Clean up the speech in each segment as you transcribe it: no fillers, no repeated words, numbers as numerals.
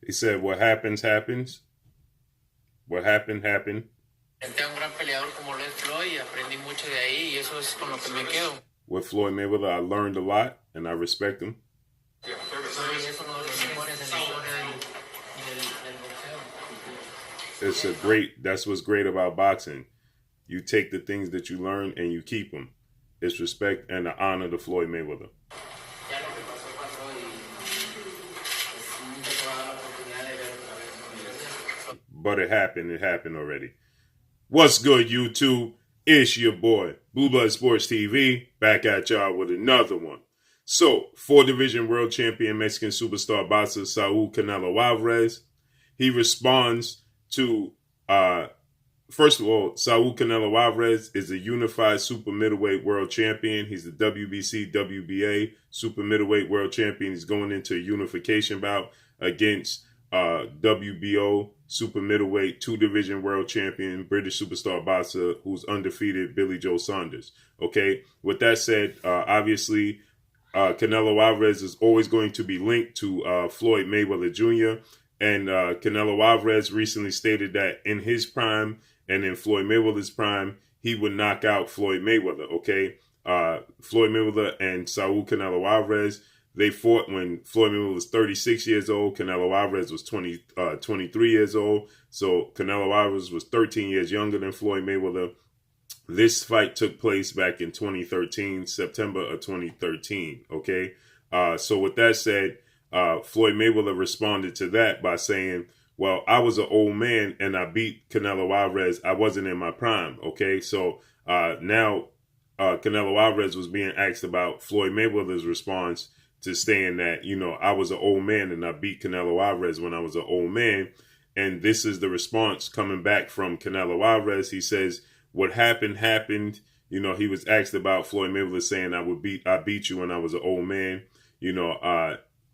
He said, what happens, happens. What happened, happened. With Floyd Mayweather, I learned a lot, and I respect him. That's what's great about boxing. You take the things that you learn and you keep them. It's respect and the honor to Floyd Mayweather. But it happened already. What's good, YouTube? It's your boy, Blue Blood Sports TV, back at y'all with another one. So, 4-division world champion Mexican superstar boxer Saul Canelo Alvarez, he responds to, first of all, Saul Canelo Alvarez is a unified super middleweight world champion. He's the WBC, WBA super middleweight world champion. He's going into a unification bout against WBO super middleweight 2-division world champion British superstar boxer who's undefeated Billy Joe Saunders. Okay, with that said, obviously Canelo Alvarez is always going to be linked to Floyd Mayweather Jr. And Canelo Alvarez recently stated that in his prime and in Floyd Mayweather's prime, he would knock out Floyd Mayweather. Okay, Floyd Mayweather and Saul Canelo Alvarez, they fought when Floyd Mayweather was 36 years old. Canelo Alvarez was 23 years old. So Canelo Alvarez was 13 years younger than Floyd Mayweather. This fight took place back in 2013, September of 2013. Okay. So with that said, Floyd Mayweather responded to that by saying, well, I was an old man and I beat Canelo Alvarez. I wasn't in my prime. Okay. So now Canelo Alvarez was being asked about Floyd Mayweather's response to saying that, you know, I was an old man and I beat Canelo Alvarez when I was an old man. And this is the response coming back from Canelo Alvarez. He says, what happened, happened. You know, he was asked about Floyd Mayweather saying, I beat you when I was an old man, you know,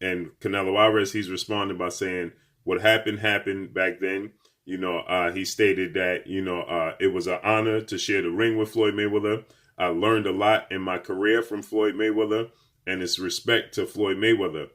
and Canelo Alvarez, he's responding by saying, what happened, happened back then. You know, he stated that, you know, it was an honor to share the ring with Floyd Mayweather. I learned a lot in my career from Floyd Mayweather. And it's respect to Floyd Mayweather.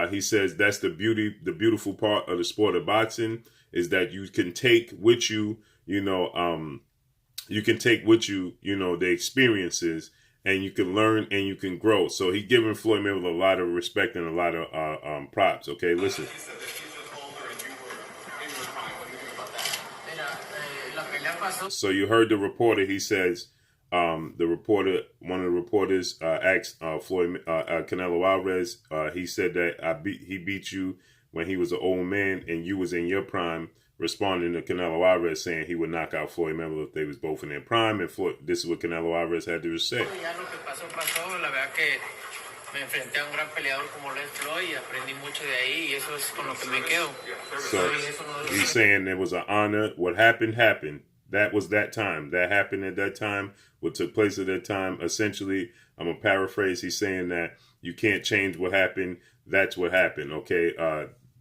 He says that's the beautiful part of the sport of boxing is that you can take with you, the experiences, and you can learn and you can grow. So he's giving Floyd Mayweather a lot of respect and a lot of props. Okay, listen. So you heard the reporter. He says, one of the reporters asked Canelo Alvarez. He said that he beat you when he was an old man and you was in your prime. Responding to Canelo Alvarez saying he would knock out Floyd Mayweather if they was both in their prime. And this is what Canelo Alvarez had to say. So he's saying it was an honor. What happened, happened. That was that time. That happened at that time. What took place at that time. Essentially, I'm going to paraphrase. He's saying that you can't change what happened. That's what happened. Okay.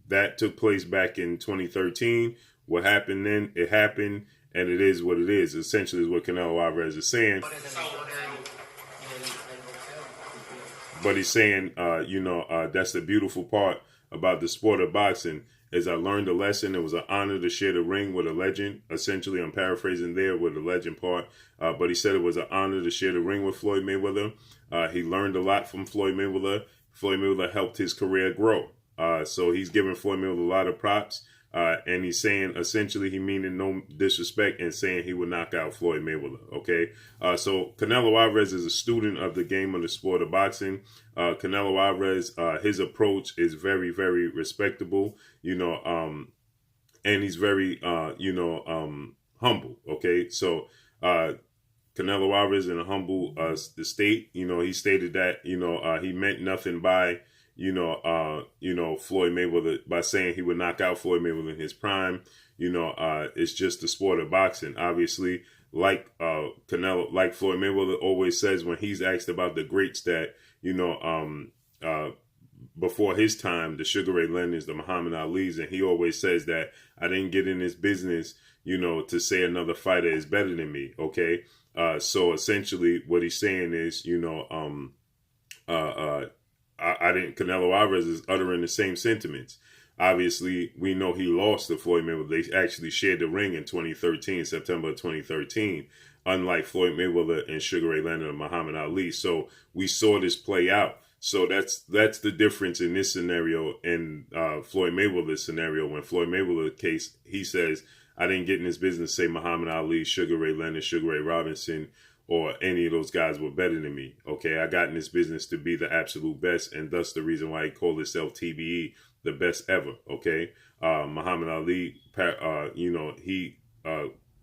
That took place back in 2013. What happened then, it happened. And it is what it is. Essentially is what Canelo Alvarez is saying. But he's saying, that's the beautiful part about the sport of boxing. As I learned a lesson, it was an honor to share the ring with a legend. Essentially, I'm paraphrasing there with the legend part. But he said it was an honor to share the ring with Floyd Mayweather. He learned a lot from Floyd Mayweather. Floyd Mayweather helped his career grow. So he's giving Floyd Mayweather a lot of props. And he's saying, essentially, he meaning no disrespect and saying he would knock out Floyd Mayweather. Okay. So Canelo Alvarez is a student of the game of the sport of boxing. Canelo Alvarez, his approach is very, very respectable, and he's very, humble. Okay. So, Canelo Alvarez in a humble, the state, he stated that, he meant nothing by, Floyd Mayweather by saying he would knock out Floyd Mayweather in his prime. It's just the sport of boxing. Obviously, like Canelo, like Floyd Mayweather always says when he's asked about the greats that, before his time, the Sugar Ray Leonards, the Muhammad Ali's, and he always says that I didn't get in this business, to say another fighter is better than me. Okay. So essentially what he's saying is, I didn't. Canelo Alvarez is uttering the same sentiments. Obviously, we know he lost to Floyd Mayweather. They actually shared the ring in 2013, September 2013, unlike Floyd Mayweather and Sugar Ray Leonard and Muhammad Ali. So we saw this play out. So that's the difference in this scenario and Floyd Mayweather's scenario. When Floyd Mayweather's case, he says, I didn't get in this business, say Muhammad Ali, Sugar Ray Leonard, Sugar Ray Robinson, or any of those guys were better than me. Okay, I got in this business to be the absolute best, and thus the reason why he called himself TBE, the best ever. Okay, Muhammad Ali,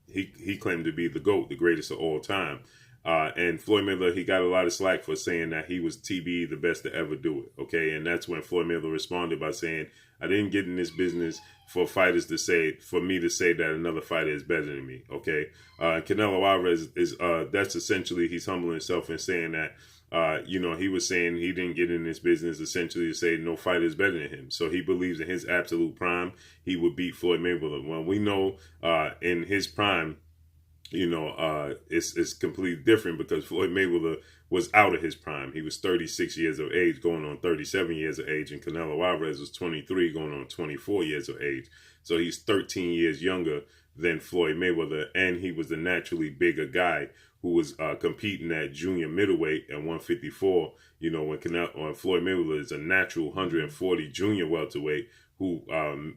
he claimed to be the GOAT, the greatest of all time. And Floyd Mayweather, he got a lot of slack for saying that he was TBE, the best to ever do it. Okay, and that's when Floyd Mayweather responded by saying, I didn't get in this business for fighters to say, for me to say that another fighter is better than me. Okay, Canelo Alvarez is that's essentially, he's humbling himself and saying that he was saying he didn't get in this business essentially to say no fighter is better than him. So he believes in his absolute prime, he would beat Floyd Mayweather. Well, we know in his prime, it's completely different because Floyd Mayweather was out of his prime. He was 36 years of age, going on 37 years of age, and Canelo Alvarez was 23, going on 24 years of age. So he's 13 years younger than Floyd Mayweather, and he was the naturally bigger guy who was competing at junior middleweight at 154. When Floyd Mayweather is a natural 140 junior welterweight who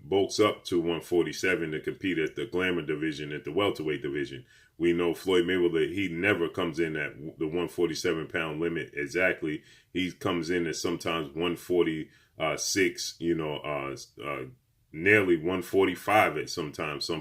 bulks up to 147 to compete at the glamour division, at the welterweight division. We know Floyd Mayweather, he never comes in at the 147-pound limit exactly. He comes in at sometimes 146, nearly 145 at some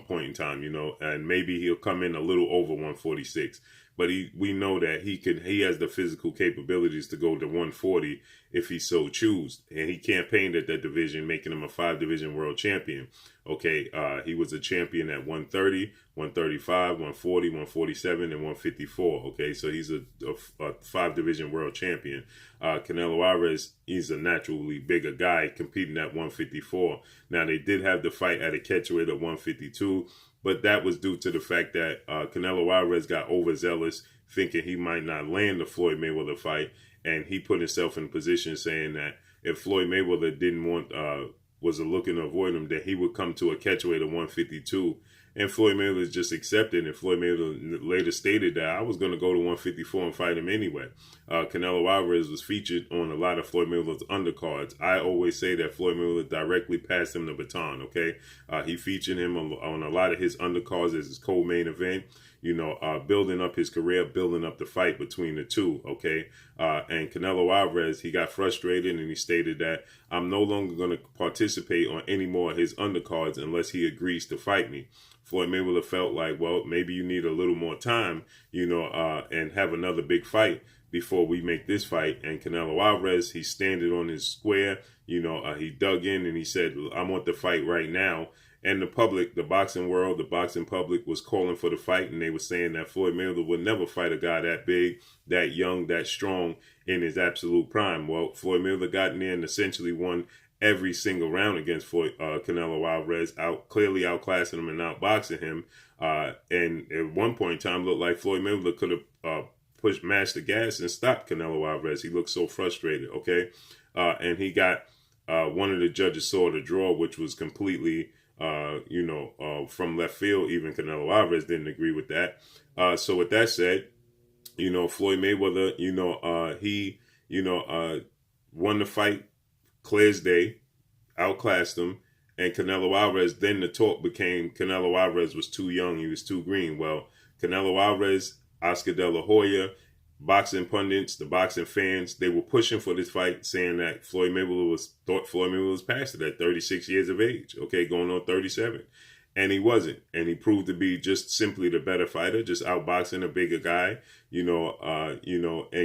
point in time, and maybe he'll come in a little over 146. But we know that he has the physical capabilities to go to 140 if he so chooses. And he campaigned at that division, making him a 5-division world champion. Okay, he was a champion at 130, 135, 140, 147, and 154. Okay, so he's a 5-division world champion. Canelo Alvarez, he's a naturally bigger guy competing at 154. Now, they did have the fight at a catchweight at 152. But that was due to the fact that Canelo Alvarez got overzealous, thinking he might not land the Floyd Mayweather fight, and he put himself in a position saying that if Floyd Mayweather was looking to avoid him, that he would come to a catchweight of 152. And Floyd Mayweather just accepted, and Floyd Mayweather later stated that I was going to go to 154 and fight him anyway. Canelo Alvarez was featured on a lot of Floyd Mayweather's undercards. I always say that Floyd Mayweather directly passed him the baton, okay? He featured him on a lot of his undercards as his co-main event, building up his career, building up the fight between the two, okay? And Canelo Alvarez, he got frustrated and he stated that I'm no longer going to participate on any more of his undercards unless he agrees to fight me. Floyd Mayweather felt like, well, maybe you need a little more time, and have another big fight before we make this fight. And Canelo Alvarez, he standing on his square, he dug in and he said, I want the fight right now. And the public, the boxing world, the boxing public was calling for the fight, and they were saying that Floyd Mayweather would never fight a guy that big, that young, that strong in his absolute prime. Well, Floyd Mayweather got in there and essentially won every single round against Canelo Alvarez, clearly outclassing him and outboxing him. And at one point in time, looked like Floyd Mayweather could have mashed the gas and stopped Canelo Alvarez. He looked so frustrated, okay? And he got one of the judges saw the draw, which was completely, from left field. Even Canelo Alvarez didn't agree with that. So with that said, Floyd Mayweather, he won the fight clear as day, outclassed him, and Canelo Alvarez, then the talk became Canelo Alvarez was too young, he was too green. Well, Canelo Alvarez, Oscar De La Hoya, boxing pundits, the boxing fans, they were pushing for this fight, saying that Floyd Mayweather was past it at 36 years of age, okay, going on 37. And he wasn't. And he proved to be just simply the better fighter, just outboxing a bigger guy, and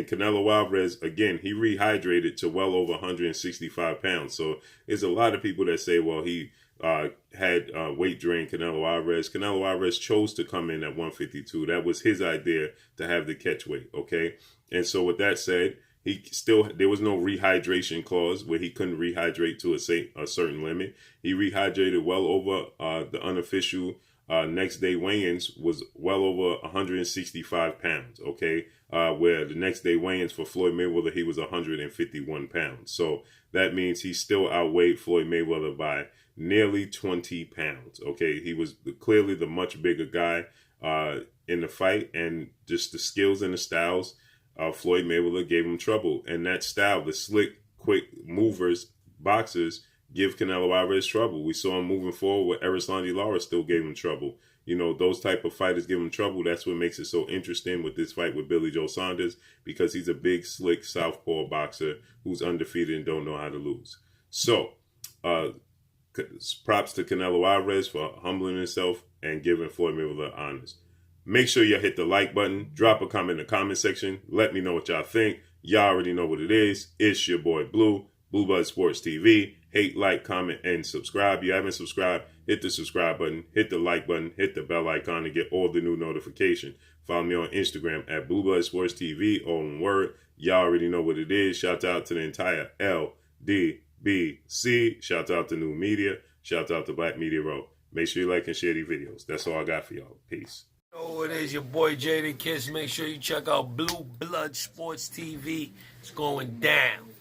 Canelo Alvarez, again, he rehydrated to well over 165 pounds. So there's a lot of people that say, well, he had weight drain Canelo Alvarez. Canelo Alvarez chose to come in at 152. That was his idea to have the catch weight, okay? And so with that said, there was no rehydration clause where he couldn't rehydrate to a certain limit. He rehydrated well over the unofficial Next day weigh-ins was well over 165 pounds, okay? Where the next day weigh-ins for Floyd Mayweather, he was 151 pounds. So that means he still outweighed Floyd Mayweather by nearly 20 pounds, okay? He was clearly the much bigger guy in the fight, and just the skills and the styles, Floyd Mayweather gave him trouble. And that style, the slick, quick movers, boxers, give Canelo Alvarez trouble. We saw him moving forward with Erislandy Lara still gave him trouble. You know, those type of fighters give him trouble. That's what makes it so interesting with this fight with Billy Joe Saunders, because he's a big, slick, southpaw boxer who's undefeated and don't know how to lose. So, props to Canelo Alvarez for humbling himself and giving Floyd Mayweather honors. Make sure you hit the like button. Drop a comment in the comment section. Let me know what y'all think. Y'all already know what it is. It's your boy Blue, Blue Blood Sports TV. Hate, like, comment, and subscribe. If you haven't subscribed, hit the subscribe button, hit the like button, hit the bell icon to get all the new notifications. Follow me on Instagram at Blue Blood Sports TV, all in word. Y'all already know what it is. Shout out to the entire LDBC. Shout out to New Media. Shout out to Black Media Row. Make sure you like and share these videos. That's all I got for y'all. Peace. Oh, it is your boy Jada Kiss. Make sure you check out Blue Blood Sports TV. It's going down.